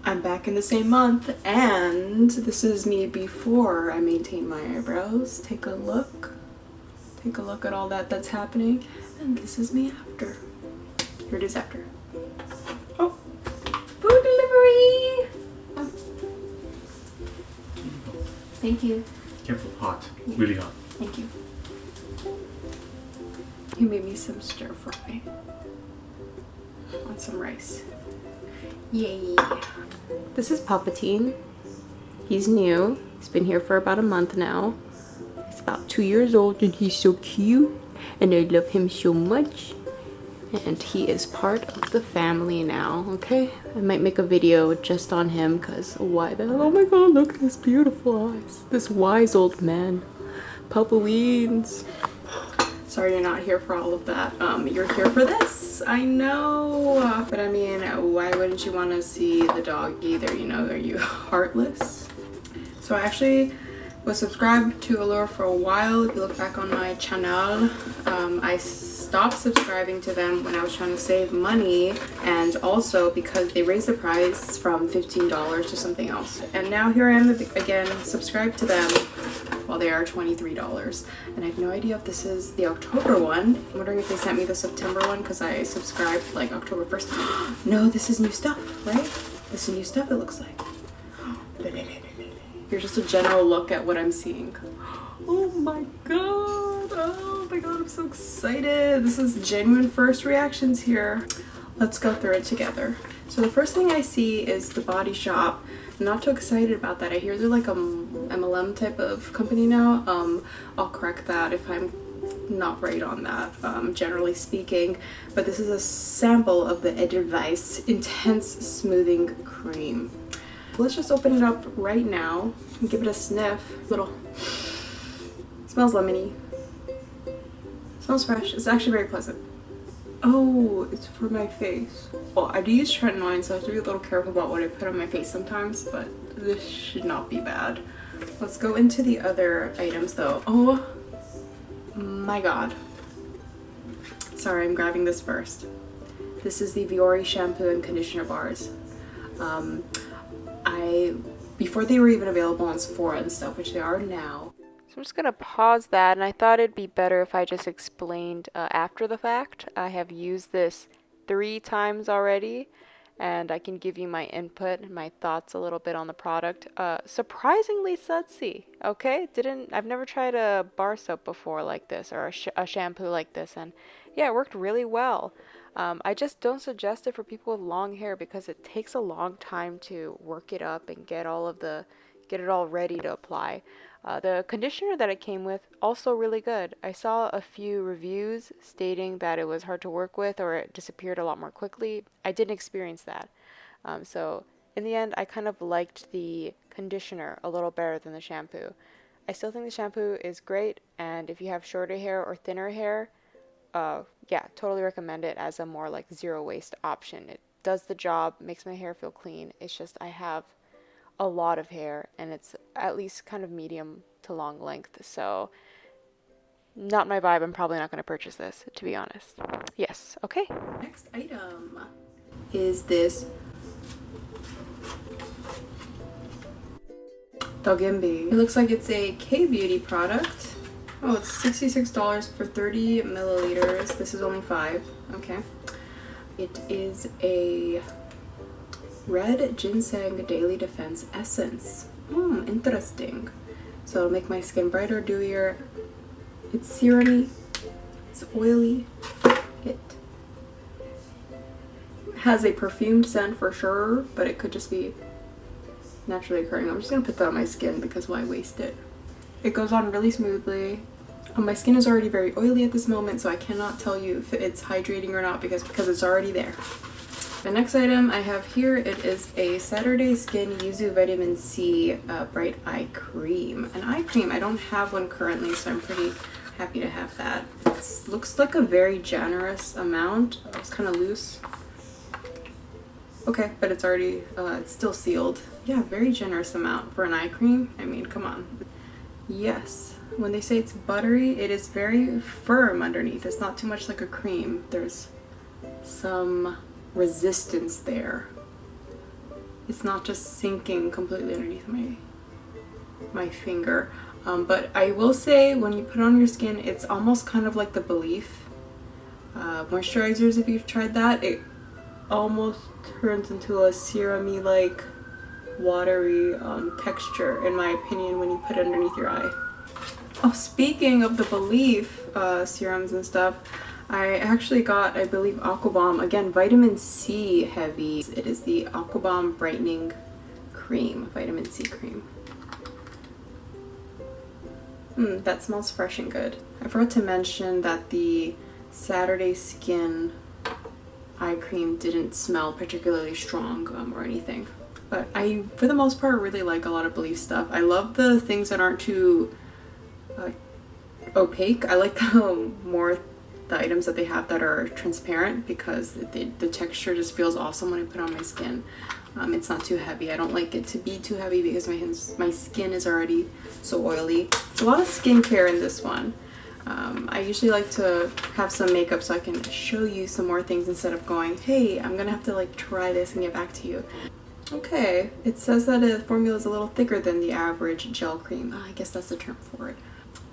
I'm back in the same month, and this is me before I maintain my eyebrows. Take a look. Take a look at all that's happening, and this is me after. Here it is after. Oh, food delivery! Thank you. Careful, hot. Really hot. Thank you. He made me some stir fry on some rice. Yay. This is Palpatine. He's new. He's been here for about a month now. He's about 2 years old and he's so cute. And I love him so much. And he is part of the family now, okay? I might make a video just on him because why the hell? Oh my god, look at his beautiful eyes. This wise old man. Palpaweens. Sorry you're not here for all of that. You're here for this. I know. But I mean, why wouldn't you want to see the dog either? You know, are you heartless? So I actually was subscribed to Allure for a while. If you look back on my channel, I stopped subscribing to them when I was trying to save money, and also because they raised the price from $15 to something else. And now here I am again, subscribed to them while they are $23. And I have no idea if this is the October one. I'm wondering if they sent me the September one because I subscribed like October 1st. No, this is new stuff, right? This is new stuff it looks like. Here's just a general look at what I'm seeing. Oh my god. Oh my god, I'm so excited. This is genuine first reactions here. Let's go through it together. So the first thing I see is the Body Shop. I'm not too excited about that. I hear they're like a MLM type of company now. I'll correct that if I'm not right on that, generally speaking. But this is a sample of the Edelweiss Intense Smoothing Cream. Let's just open it up right now and give it a sniff. Smells lemony. Smells fresh. It's actually very pleasant. Oh, it's for my face. Well, I do use tretinoin, so I have to be a little careful about what I put on my face sometimes, but this should not be bad. Let's go into the other items though. Oh my god. Sorry, I'm grabbing this first. This is the Viori shampoo and conditioner bars. Before they were even available on Sephora and stuff, which they are now. So I'm just gonna pause that, and I thought it'd be better if I just explained after the fact. I have used this 3 times already, and I can give you my input and my thoughts a little bit on the product. Surprisingly sudsy, okay? I've never tried a bar soap before like this, or a shampoo like this, and yeah, it worked really well. I just don't suggest it for people with long hair because it takes a long time to work it up and get it all ready to apply. The conditioner that it came with, also really good. I saw a few reviews stating that it was hard to work with or it disappeared a lot more quickly. I didn't experience that. So in the end, I kind of liked the conditioner a little better than the shampoo. I still think the shampoo is great, and if you have shorter hair or thinner hair, yeah, totally recommend it as a more like zero waste option. It does the job, makes my hair feel clean. It's just I have a lot of hair and it's at least kind of medium to long length, so not my vibe. I'm probably not going to purchase this, to be honest. Yes, okay. Next item is this Donginbi. It looks like it's a K-beauty product. Oh, it's $66 for 30 milliliters. This is only 5. Okay. It is a red ginseng daily defense essence. Interesting. So it'll make my skin brighter, dewier. It's serumy. It's oily. It has a perfumed scent for sure, but it could just be naturally occurring. I'm just gonna put that on my skin because why waste it? It goes on really smoothly. My skin is already very oily at this moment, so I cannot tell you if it's hydrating or not because it's already there. The next item I have here, it is a Saturday Skin Yuzu Vitamin C Bright Eye Cream. An eye cream, I don't have one currently, so I'm pretty happy to have that. It looks like a very generous amount. It's kind of loose. Okay, but it's already, it's still sealed. Yeah, very generous amount for an eye cream. I mean, come on. Yes. When they say it's buttery, it is very firm underneath. It's not too much like a cream. There's some resistance there. it's not just sinking completely underneath my finger. But I will say when you put it on your skin, it's almost kind of like the Belif moisturizers. If you've tried that, it almost turns into a serum-y, like watery texture, in my opinion, when you put it underneath your eye. Oh, speaking of the Belif serums and stuff, I actually got, I believe, Aqua Bomb, again, vitamin C heavy. It is the Aqua Bomb Brightening Cream, vitamin C cream. That smells fresh and good. I forgot to mention that the Saturday Skin eye cream didn't smell particularly strong or anything. But I, for the most part, really like a lot of Belif stuff. I love the things that aren't too opaque. I like the items that they have that are transparent, because the texture just feels awesome when I put it on my skin. It's not too heavy. I don't like it to be too heavy because my skin is already so oily. A lot of skincare in this one. I usually like to have some makeup so I can show you some more things instead of going, hey, I'm gonna have to like try this and get back to you. Okay, it says that the formula is a little thicker than the average gel cream. I guess that's the term for it.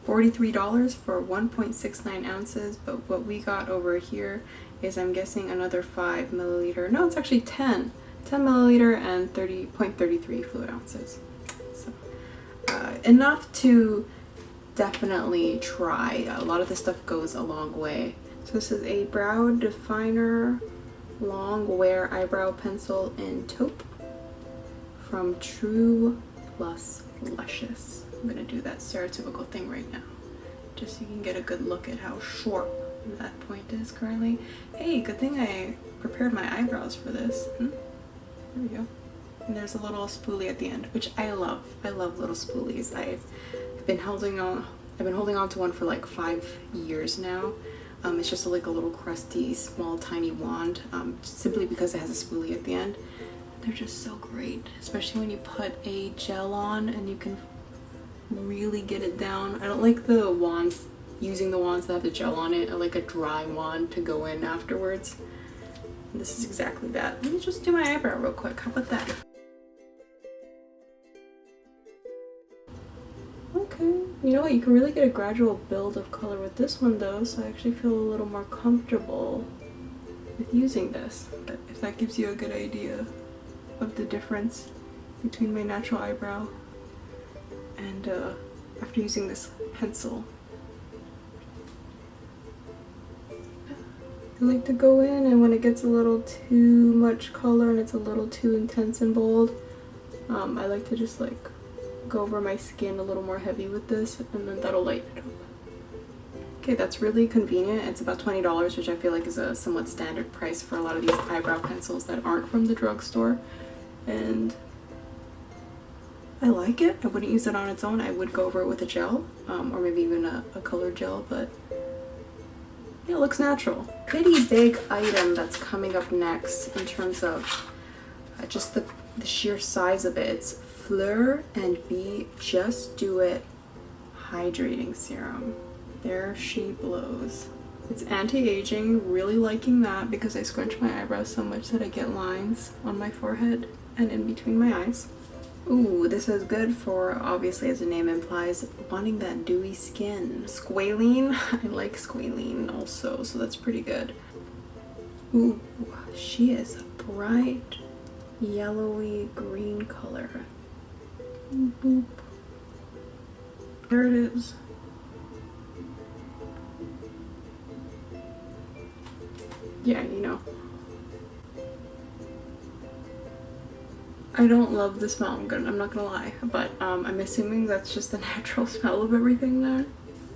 $43 for 1.69 ounces, but what we got over here is, I'm guessing, another 5 milliliter. No, it's actually 10 milliliter and 30.33 fluid ounces. So enough to definitely try. A lot of this stuff goes a long way. So this is a brow definer long wear eyebrow pencil in Taupe from True Plus Luscious. I'm gonna do that stereotypical thing right now, just so you can get a good look at how short that point is currently. Hey, good thing I prepared my eyebrows for this. There we go. And there's a little spoolie at the end, which I love. I love little spoolies. I've been holding on to one for like 5 years now. It's just like a little crusty, small, tiny wand, simply because it has a spoolie at the end. They're just so great, especially when you put a gel on and you can really get it down. I don't like the wands, using the wands that have the gel on it. I like a dry wand to go in afterwards. And this is exactly that. Let me just do my eyebrow real quick. How about that? Okay, you know what? You can really get a gradual build of color with this one though, so I actually feel a little more comfortable with using this. If that gives you a good idea of the difference between my natural eyebrow and after using this pencil. I like to go in, and when it gets a little too much color and it's a little too intense and bold, I like to just like go over my skin a little more heavy with this, and then that'll lighten it up. Okay, that's really convenient. It's about $20, which I feel like is a somewhat standard price for a lot of these eyebrow pencils that aren't from the drugstore. And I like it. I wouldn't use it on its own. I would go over it with a gel, or maybe even a colored gel, but yeah, it looks natural. Pretty big item that's coming up next in terms of just the sheer size of it. It's Fleur and Be Just Do It Hydrating Serum. There she blows. It's anti-aging, really liking that because I scrunch my eyebrows so much that I get lines on my forehead and in between my eyes. Ooh, this is good for, obviously as the name implies, wanting that dewy skin. Squalene, I like squalene also, so that's pretty good. Ooh, she is a bright yellowy green color. Boop, boop. There it is. Yeah, you know. I don't love the smell, I'm not gonna lie, but I'm assuming that's just the natural smell of everything there.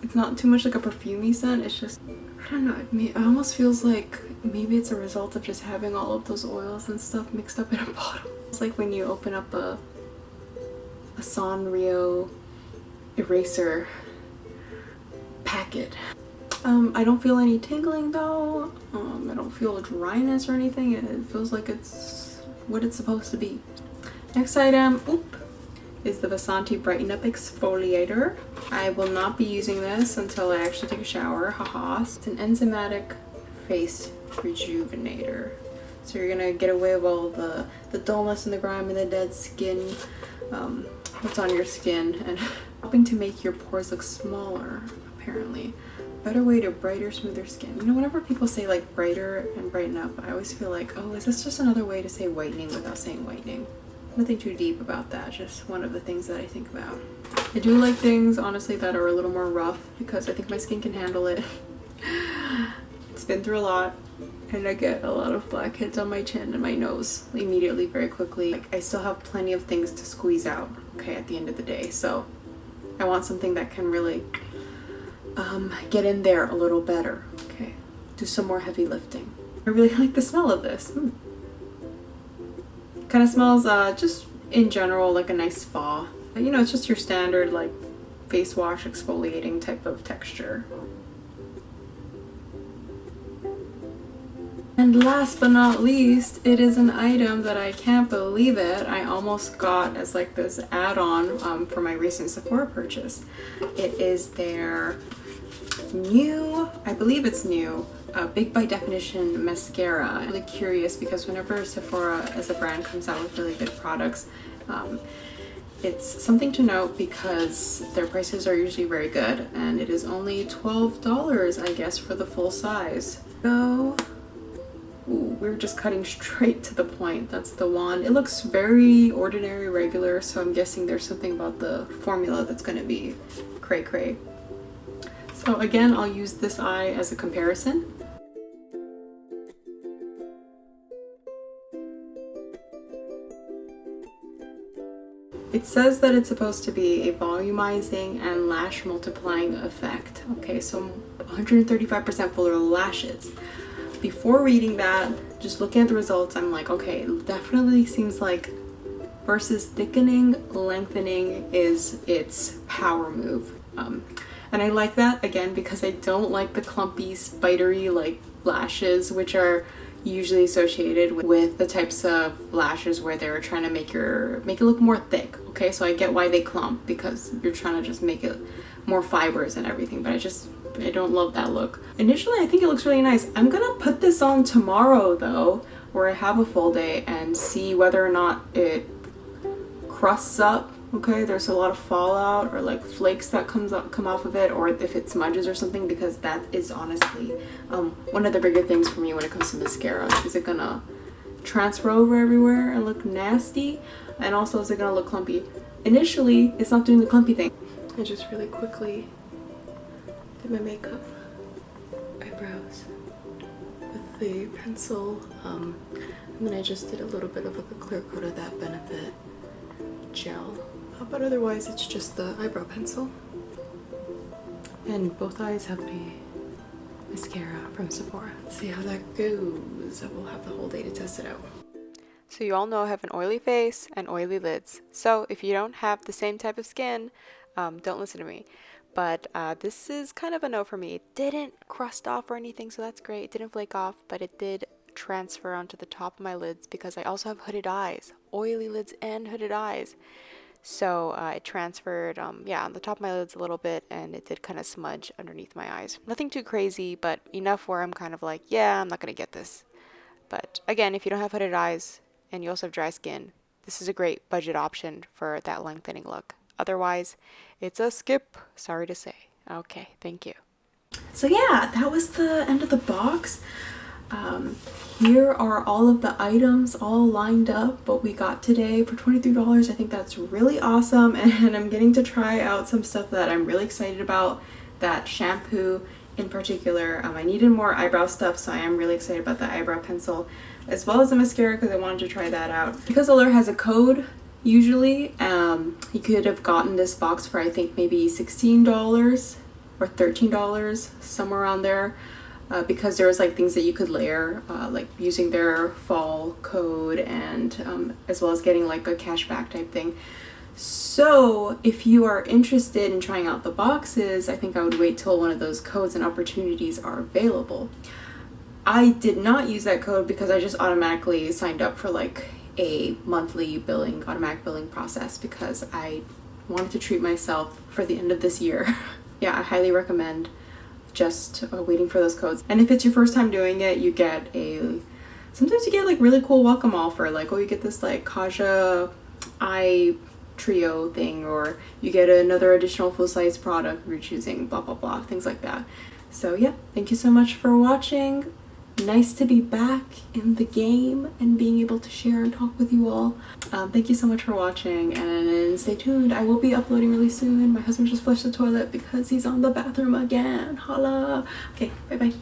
It's not too much like a perfumey scent, it's just, I don't know, it almost feels like maybe it's a result of just having all of those oils and stuff mixed up in a bottle. It's like when you open up a Sanrio eraser packet. I don't feel any tingling though. I don't feel dryness or anything. It feels like it's what it's supposed to be. Next item, is the Vasanti BrightenUp Exfoliator. I will not be using this until I actually take a shower, haha. It's an enzymatic face rejuvenator. So you're gonna get away with all the dullness and the grime and the dead skin that's on your skin, and helping to make your pores look smaller, apparently. Better way to brighter, smoother skin. You know, whenever people say like brighter and brighten up, I always feel like, oh, is this just another way to say whitening without saying whitening? Nothing too deep about that, just one of the things that I think about. I do like things, honestly, that are a little more rough because I think my skin can handle it. It's been through a lot, and I get a lot of blackheads on my chin and my nose immediately, very quickly. Like, I still have plenty of things to squeeze out, okay, at the end of the day. So I want something that can really get in there a little better, okay? Do some more heavy lifting. I really like the smell of this. Kind of smells just in general like a nice spa. You know, it's just your standard like face wash exfoliating type of texture. And last but not least, it is an item that I can't believe it, I almost got as like this add-on for my recent Sephora purchase. It is their new, I believe it's new, Big by Definition mascara. I'm really curious because whenever Sephora as a brand comes out with really good products, it's something to note because their prices are usually very good, and it is only $12, I guess, for the full size. So, ooh, we're just cutting straight to the point. That's the wand. It looks very ordinary, regular, so I'm guessing there's something about the formula that's going to be cray-cray. So again, I'll use this eye as a comparison. It says that it's supposed to be a volumizing and lash multiplying effect. Okay, so 135% fuller lashes. Before reading that, just looking at the results, I'm like, okay, it definitely seems like versus thickening, lengthening is its power move. And I like that, again, because I don't like the clumpy, spidery like lashes, which are usually associated with the types of lashes where they're trying to make it look more thick. Okay, so I get why they clump, because you're trying to just make it more fibers and everything, but I don't love that look. Initially, I think it looks really nice. I'm gonna put this on tomorrow though, where I have a full day, and see whether or not it crusts up. Okay, there's a lot of fallout or like flakes that come off of it, or if it smudges or something, because that is honestly one of the bigger things for me when it comes to mascara. Is it gonna transfer over everywhere and look nasty? And also, is it gonna look clumpy? Initially, it's not doing the clumpy thing. I just really quickly did my makeup, eyebrows with the pencil, and then I just did a little bit of like a clear coat of that Benefit gel. But otherwise, it's just the eyebrow pencil. And both eyes have the mascara from Sephora. Let's see how that goes. We'll have the whole day to test it out. So you all know I have an oily face and oily lids. So if you don't have the same type of skin, don't listen to me. But this is kind of a no for me. It didn't crust off or anything, so that's great. It didn't flake off, but it did transfer onto the top of my lids because I also have hooded eyes. Oily lids and hooded eyes. So it transferred, yeah, on the top of my lids a little bit, and it did kind of smudge underneath my eyes. Nothing too crazy, but enough where I'm kind of like, yeah, I'm not going to get this. But again, if you don't have hooded eyes and you also have dry skin, this is a great budget option for that lengthening look. Otherwise, it's a skip, sorry to say. Okay, thank you. So yeah, that was the end of the box. Here are all of the items all lined up, what we got today for $23. I think that's really awesome, and I'm getting to try out some stuff that I'm really excited about. That shampoo in particular. I needed more eyebrow stuff, so I am really excited about the eyebrow pencil, as well as the mascara, because I wanted to try that out. Because Allure has a code, usually, you could have gotten this box for I think maybe $16 or $13, somewhere around there. Because there was like things that you could layer, like using their fall code, and as well as getting like a cashback type thing. So if you are interested in trying out the boxes, I think I would wait till one of those codes and opportunities are available. I did not use that code because I just automatically signed up for like a monthly billing, automatic billing process, because I wanted to treat myself for the end of this year. Yeah, I highly recommend just waiting for those codes. And if it's your first time doing it, you get a Sometimes you get like really cool welcome offer, like, oh, you get this like Kaja eye trio thing, or you get another additional full-size product if you're choosing, blah blah blah, things like that. So yeah, thank you so much for watching. Nice to be back in the game and being able to share and talk with you all. Thank you so much for watching, and stay tuned. I will be uploading really soon. My husband just flushed the toilet because he's on the bathroom again. Holla. Okay, bye bye.